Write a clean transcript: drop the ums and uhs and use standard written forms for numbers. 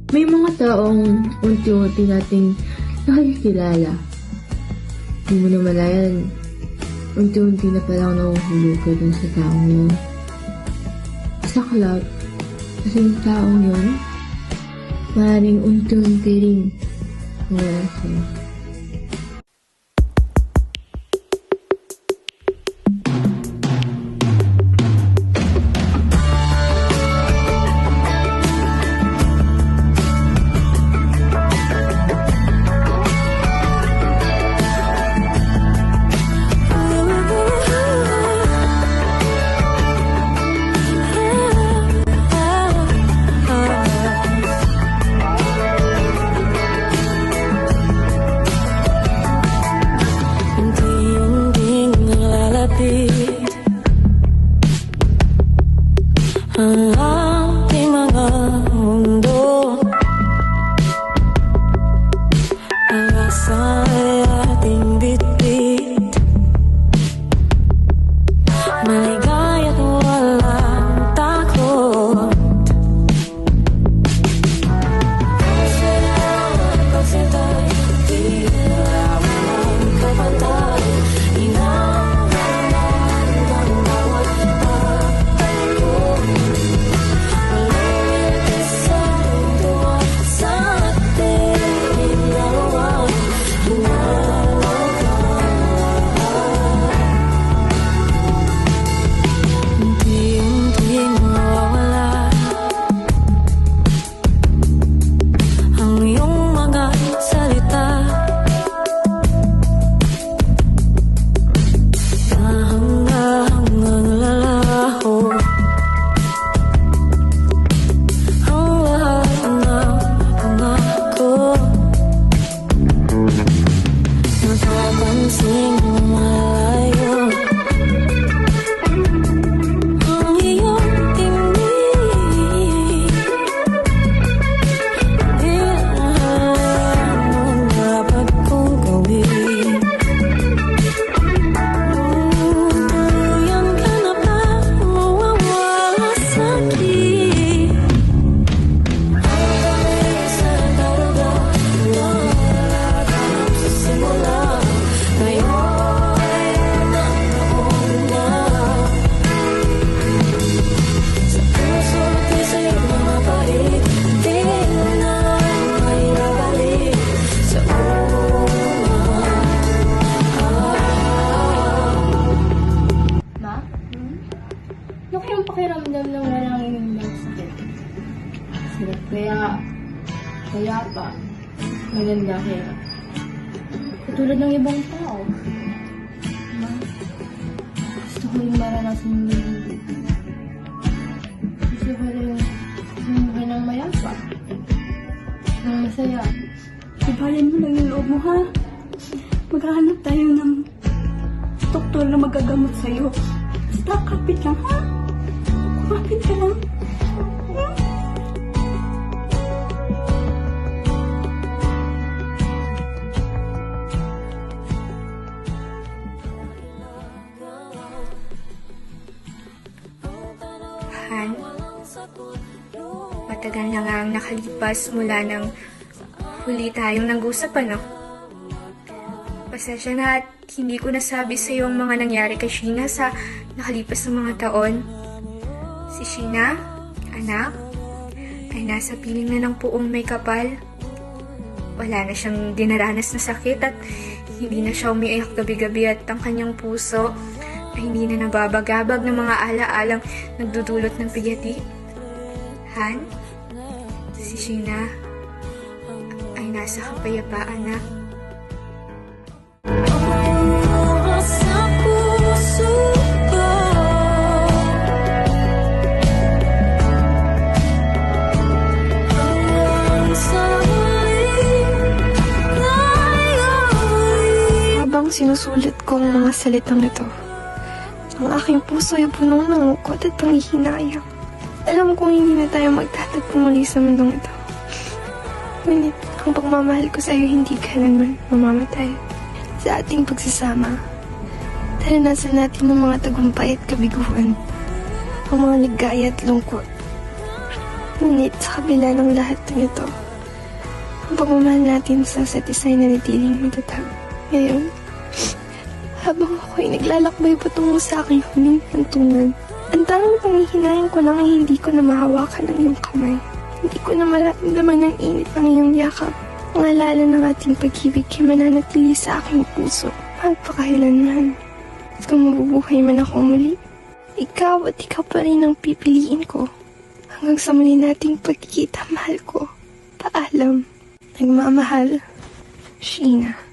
May mga taong unti-unti nating nakikilala. Hindi mo na malayan, unti-unti na palang nahuhulog ka dun sa taong yun. Saklap, kasi yung taong yun, maaaring unti-unti rin nawala sa'yo. Ang ating mga mundo, pag-asa ay ating bitbit, maligay at walang takot. Pagsitay, tila walang kapantay, inang-inang ang bawat pagtayo. Ano kayang pakiramdam ng walang iniilang sakit? Sarap kaya pa, maganda kaya. Katulad ng ibang tao. Ma, gusto ko yung maranasan yung hindi. Gusto ko rin yung ng mayapa. Ng masaya. Ibayan mo lang yung loob mo, ha? Maghahanap tayo ng doktor na magagamot sa'yo. Basta kapit lang, ha? Kapit ka lang. Han, matagal na nga ang nakalipas mula nang huli tayong nag-usap, ano? Pasensya na at hindi ko nasabi sa iyo ang mga nangyari kay Sheena sa nakalipas na mga taon. Si Sheena, anak, ay nasa piling na ng puong may kapal. Wala na siyang dinaranas na sakit at hindi na siya umiiyak gabi-gabi at ang kanyang puso ay hindi na nababagabag ng mga ala-alang nagdudulot ng pigati. Han, si Sheena ay nasa kapayapaan na. Habang sinusulit ko ang mga salitang ito, ang aking puso ay punong ng lungkot at panghihinayang. Alam kong hindi na tayo magtatagpo muli sa mundong ito. Ngunit ang pagmamahal ko sa iyo hindi kailanman mamamatay. Sa ating pagsasama, naranasan natin ang mga tagumpay at kabiguan, ang mga ligaya at lungkot. Ngunit sa kabila ng lahat ng ito, ang pagmamahal natin sa isa't isa ay nanatiling matatag. Ngayon, habang ako'y naglalakbay patungo sa aking huling hantungan, ang tanging panghihinayang ko lang ay hindi ko na mahawakan ang iyong kamay. Hindi ko na mararamdaman ng init ng iyong yakap. Ang alala ng ating pag-ibig ay mananatili sa aking puso magpakailanman. At kung mabubuhay man ako muli, ikaw at ikaw pa rin ang pipiliin ko. Hanggang sa muli nating pagkikita, mahal ko. Paalam. Nagmamahal, Sheena.